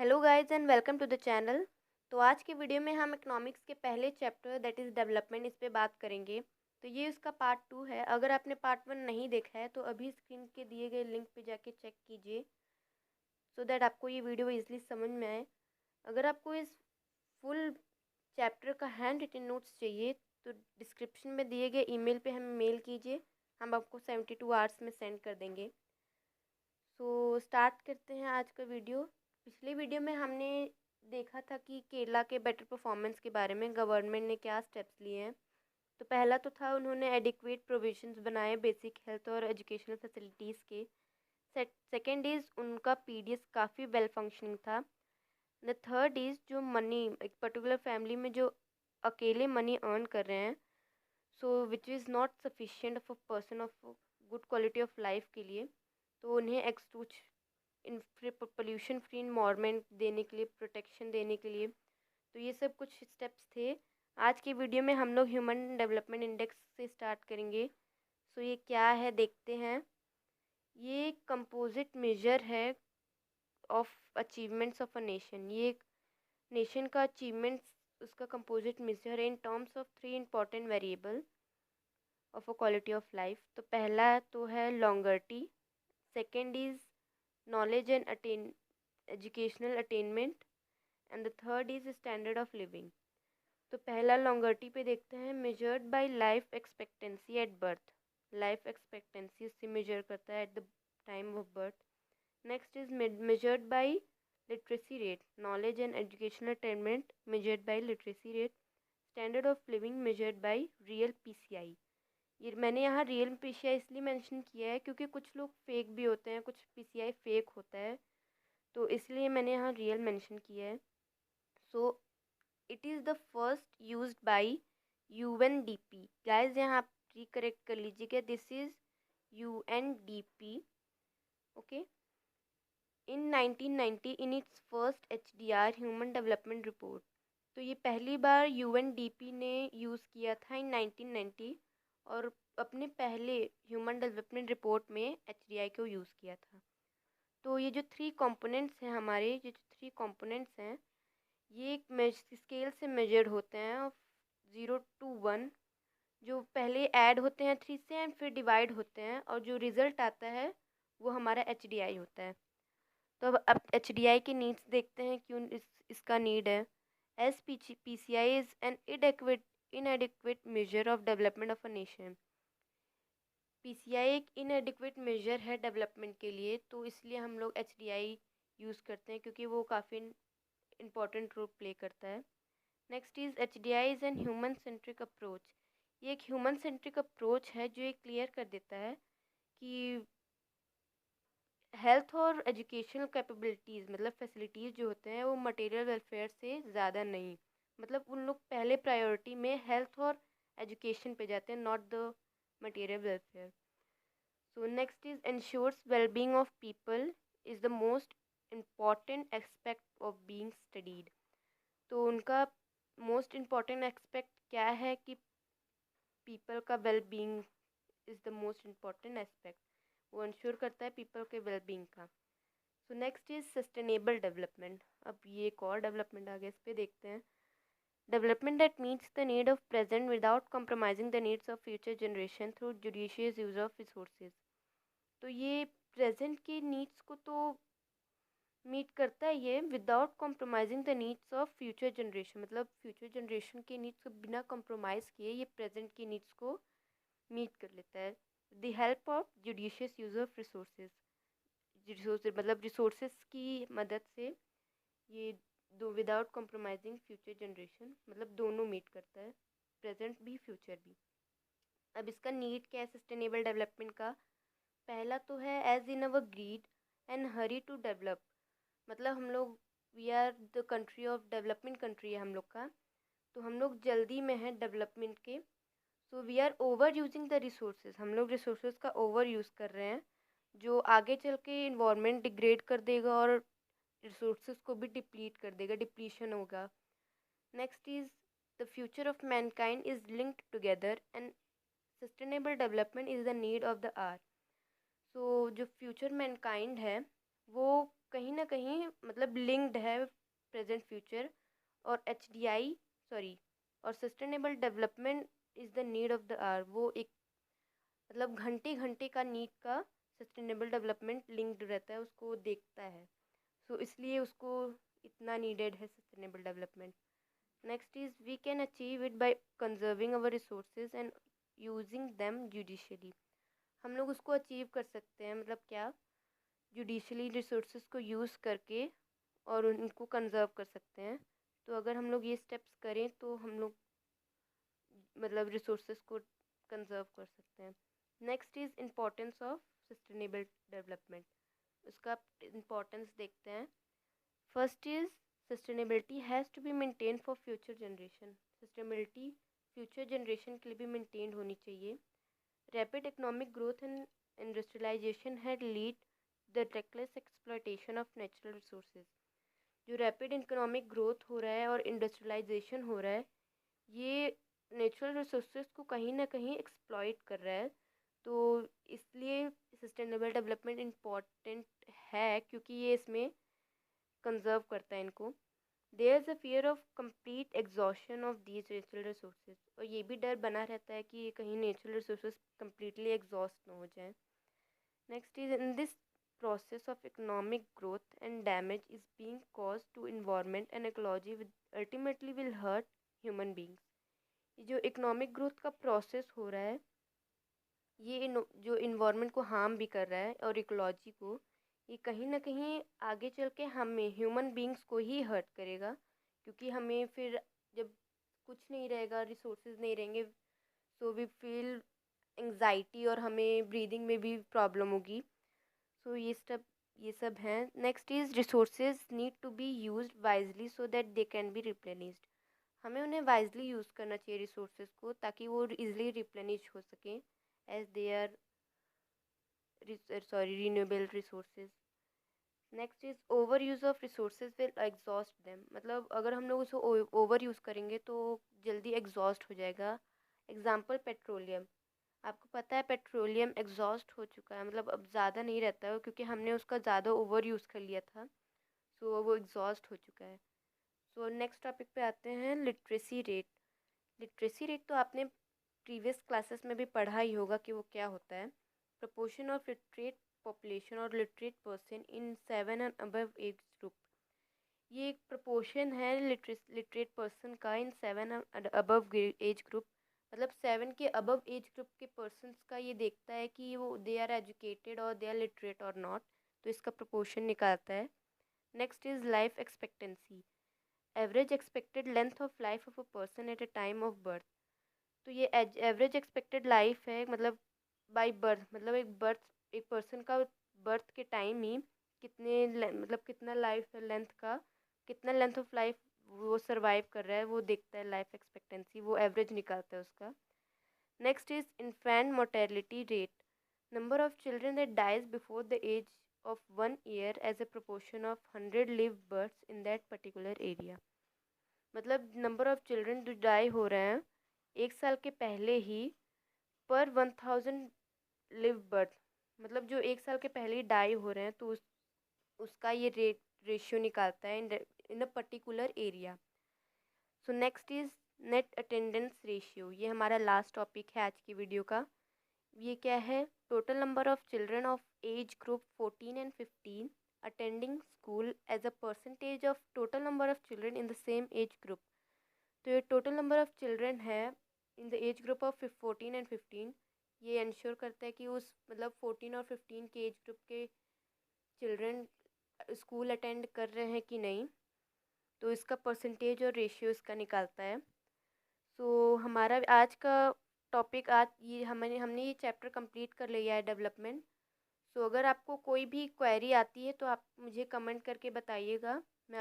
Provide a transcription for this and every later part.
Hello guys and welcome to the channel. तो आज के वीडियो में हम इकोनॉमिक्स के पहले चैप्टर दैट इज़ डेवलपमेंट इस पे बात करेंगे। तो ये उसका पार्ट 2 है। अगर आपने पार्ट 1 नहीं देखा है तो अभी स्क्रीन के दिए गए लिंक पे जाके चेक कीजिए सो दैट आपको ये वीडियो इजीली समझ में आए। अगर आपको इस फुल चैप्टर का हैंड रिटन नोट्स चाहिए तो डिस्क्रिप्शन में दिए गए ईमेल पे हमें मेल कीजिए, हम आपको 72 आवर्स में सेंड कर देंगे। सो स्टार्ट करते हैं आज का वीडियो। पिछले वीडियो में हमने देखा था कि केरला के बेटर परफॉर्मेंस के बारे में गवर्नमेंट ने क्या स्टेप्स लिए हैं। तो पहला तो था उन्होंने एडिक्वेट प्रोविजंस बनाए बेसिक हेल्थ और एजुकेशनल फैसिलिटीज़ के। सेकेंड इज़ उनका पीडीएस काफ़ी वेल फंक्शनिंग था। द थर्ड इज़ जो मनी एक पर्टिकुलर फैमिली में जो अकेले मनी अर्न कर रहे हैं so which is not sufficient of a person of good quality of life के लिए, तो उन्हें एक्सटूच इन पोल्यूशन फ्री इन्वायरमेंट देने के लिए, प्रोटेक्शन देने के लिए। तो ये सब कुछ स्टेप्स थे। आज की वीडियो में हम लोग ह्यूमन डेवलपमेंट इंडेक्स से स्टार्ट करेंगे। सो ये क्या है देखते हैं। ये कंपोजिट मेजर है of achievements of a nation. ये एक नेशन का अचीवमेंट्स उसका कंपोजिट मेजर है in terms of 3 important variable of a quality of life. तो पहला तो है longevity, second is knowledge and educational attainment, and the third is standard of living। तो पहला लॉन्गर्टी पे देखते हैं, measured by life expectancy at birth. Life expectancy उससे मेजर करता है at the time of birth. Next is measured by literacy rate, knowledge and educational attainment measured by literacy rate. Standard of living measured by real PCI. ये मैंने यहाँ real PCI इसलिए mention किया है क्योंकि कुछ लोग फेक भी होते हैं, कुछ पीसीआई फेक होता है, तो इसलिए मैंने यहाँ रियल मेंशन किया है। So it is the first used by UNDP. Guys यहाँ आप करेक्ट कर लीजिएगा, this is UNDP. Okay, in 1990 in its first HDR human development report. तो ये पहली बार यूएनडीपी ने यूज़ किया था इन 1990 और अपने पहले ह्यूमन डेवलपमेंट रिपोर्ट में एचडीआई को यूज़ किया था। तो ये जो 3 कंपोनेंट्स हैं हमारे, ये जो 3 कंपोनेंट्स हैं ये एक स्केल से मेजर्ड होते हैं ऑफ 0 to 1। जो पहले ऐड होते हैं 3 से एंड फिर डिवाइड होते हैं और जो रिज़ल्ट आता है वो हमारा एचडीआई होता है। तो अब एचडीआई की नीड्स देखते हैं, क्यों इसका नीड है। S PCI is an इनएडिक्वेट measure of development of a nation. PCI एक इनएडिक्वेट मेजर है डेवलपमेंट के लिए, तो इसलिए हम लोग एचडीआई यूज़ करते हैं क्योंकि वो काफ़ी इम्पॉर्टेंट रोल प्ले करता है। Next is H D I is an human centric approach. ये एक ह्यूमन सेंट्रिक अप्रोच है जो ये क्लियर कर देता है कि हेल्थ और एजुकेशनल कैपेबिलिटीज़ मतलब फैसिलिटीज़ जो होते हैं वो मटेरियल वेलफेयर से ज़्यादा नहीं, मतलब उन लोग पहले प्रायोरिटी में हेल्थ और एजुकेशन पे जाते हैं, not the material welfare. So next is ensures well-being of people is the most important aspect of being studied। तो उनका मोस्ट इम्पॉर्टेंट एस्पेक्ट क्या है कि पीपल का well being is the most important aspect, वो इंश्योर करता है people के वेल बींग का। सो नेक्स्ट इज सस्टेनेबल डेवलपमेंट। अब ये एक और डेवलपमेंट आ गया, इस पर देखते हैं। Development that meets the need of present without compromising the needs of future generation through judicious use of resources. तो ये प्रेजेंट के नीड्स को तो मीट करता है ये without compromising the needs of future generation, मतलब फ्यूचर जनरेशन के नीड्स को बिना कॉम्प्रोमाइज़ किए ये प्रेजेंट के नीड्स को मीट कर लेता है। The help of judicious use of resources, resources मतलब रिसोर्सेज की मदद से ये दो विदाउट कॉम्प्रोमाइजिंग फ्यूचर जनरेशन मतलब दोनों मीट करता है, प्रेजेंट भी फ्यूचर भी। अब इसका नीड क्या है सस्टेनेबल डेवलपमेंट का। पहला तो है as in our greed and hurry to develop, मतलब हम लोग we are the country of development country है हम लोग का, तो हम लोग जल्दी में है डेवलपमेंट के। So we are over using the resources, हम लोग रिसोर्सेज का ओवर यूज़ कर रहे हैं जो आगे चल के इन्वायरमेंट डिग्रेड कर देगा और रिसोर्सेज को भी डिप्लीट कर देगा, डिप्लीशन होगा। Next is the future of mankind is linked together and sustainable development is the need of the hour. So जो फ्यूचर मैनकाइंड है वो कहीं ना कहीं मतलब लिंक्ड है प्रेजेंट फ्यूचर और और sustainable development is the need of the hour. वो एक मतलब घंटे घंटे का नीड का सस्टेनेबल डेवलपमेंट लिंक्ड रहता है, उसको देखता है। सो इसलिए उसको इतना नीडेड है sustainable development. Next is we can achieve it by conserving our resources and using them judicially. हम लोग उसको अचीव कर सकते हैं, मतलब क्या, जुडिशली रिसोर्सेज को यूज़ करके और उनको कंजर्व कर सकते हैं। तो अगर हम लोग ये स्टेप्स करें तो हम लोग मतलब रिसोर्सेज को कंजर्व कर सकते हैं। Next is importance of sustainable development. उसका इम्पोर्टेंस देखते हैं। First is sustainability has to be maintain for future generation. Sustainability future generation के लिए भी मेंटेन होनी चाहिए। Rapid economic growth and industrialisation had lead the reckless exploitation of natural resources. जो rapid economic growth हो रहा है और इंडस्ट्रियलाइजेशन हो रहा है, ये नेचुरल रिसोर्सेज को कहीं ना कहीं एक्सप्लॉइट कर रहा है। तो इसलिए सस्टेनेबल डेवलपमेंट इम्पॉर्टेंट है, क्योंकि ये इसमें कंजर्व करता है इनको। There is a fear of complete exhaustion of these natural resources. और ये भी डर बना रहता है कि कहीं नेचुरल रिसोर्सेज कम्प्लीटली एग्जॉस्ट ना हो जाए। Next is in this process of economic growth and damage is being caused to environment and ecology with ultimately will hurt human beings। ये जो इकोनॉमिक ग्रोथ का प्रोसेस हो रहा है, ये जो इन्वायरमेंट को हार्म भी कर रहा है और इकोलॉजी को, ये कहीं ना कहीं आगे चल के हमें ह्यूमन बींग्स को ही हर्ट करेगा। क्योंकि हमें फिर जब कुछ नहीं रहेगा, रिसोर्सेज नहीं रहेंगे, सो वी फील एंग्जाइटी और हमें ब्रीदिंग में भी प्रॉब्लम होगी। सो ये सब हैं। Next is resources need to be used wisely so that they can be replenished. हमें उन्हें वाइजली यूज़ करना चाहिए रिसोर्सेज को, ताकि वो इजीली रिप्लेनिश हो सकें as they are renewable resources. Next is over use of resources will exhaust them. मतलब अगर हम लोग उसको ओवर यूज़ करेंगे तो जल्दी एग्जॉस्ट हो जाएगा। Example petroleum. आपको पता है पेट्रोलियम एग्जॉस्ट हो चुका है, मतलब अब ज़्यादा नहीं रहता है, क्योंकि हमने उसका ज़्यादा ओवर यूज़ कर लिया था। सो वो एग्जॉस्ट हो चुका है। सो नेक्स्ट टॉपिक पे आते हैं, लिटरेसी रेट। लिटरेसी रेट तो आपने प्रीवियस क्लासेस में भी पढ़ा ही होगा कि वो क्या होता है। प्रपोर्शन ऑफ लिटरेट पॉपुलेशन और literate person in 7 and above age group. ये एक प्रपोर्शन है लिटरेट पर्सन का इन 7 एंड अबव एज ग्रुप। मतलब 7 के अबव एज ग्रुप के पर्सनस का ये देखता है कि वो दे आर एजुकेटेड और दे आर लिटरेट और नॉट। तो इसका प्रपोर्शन निकालता है। Next is life expectancy. Average expected length of life of a person at a time of birth. तो ये एवरेज एक्सपेक्टेड लाइफ है, मतलब बाय बर्थ, मतलब एक पर्सन का बर्थ के टाइम ही मतलब कितना लाइफ लेंथ का, कितना लेंथ ऑफ लाइफ वो सरवाइव कर रहा है, वो देखता है लाइफ एक्सपेक्टेंसी, वो एवरेज निकालता है उसका। Next is infant mortality rate. Number of children that dies before the age of 1 year as a proportion of 100 live births in that particular area. मतलब नंबर ऑफ चिल्ड्रन जो die हो रहे हैं 1 साल के पहले ही पर 1000 लिव बर्थ, मतलब जो 1 साल के पहले ही डाई हो रहे हैं, तो उसका ये रेशियो निकालता है in a particular area. So next is net attendance ratio. ये हमारा लास्ट टॉपिक है आज की वीडियो का। ये क्या है? Total number of children of age group 14 and 15 attending school as a percentage of total number of children in the same age group. तो ये टोटल नंबर ऑफ चिल्ड्रन है in the age group of 14 and 15। ये ensure करता है कि उस मतलब 14 और 15 के एज ग्रुप के चिल्ड्रन स्कूल अटेंड कर रहे हैं कि नहीं। तो इसका परसेंटेज और रेशियो इसका निकालता है। सो हमारा आज का टॉपिक, आज ये हमने ये चैप्टर कंप्लीट कर लिया है, डेवलपमेंट। सो अगर आपको कोई भी क्वेरी आती है तो आप मुझे कमेंट करके बताइएगा। मैं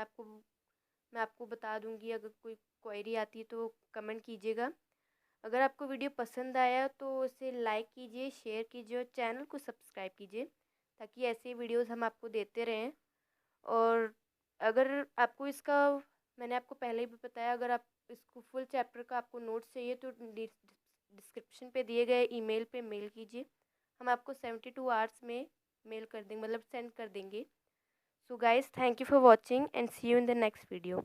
आपको बता दूंगी। अगर कोई क्वेरी आती है तो कमेंट कीजिएगा। अगर आपको वीडियो पसंद आया तो इसे लाइक कीजिए, शेयर कीजिए और चैनल को सब्सक्राइब कीजिए, ताकि ऐसे वीडियोस हम आपको देते रहें। और अगर आपको इसका, मैंने आपको पहले भी बताया, अगर आप इसको फुल चैप्टर का आपको नोट्स चाहिए तो डिस्क्रिप्शन पे दिए गए ईमेल पे मेल कीजिए। हम आपको 72 आवर्स में मेल कर देंगे, मतलब सेंड कर देंगे। So guys, thank you for watching and see you in the next video.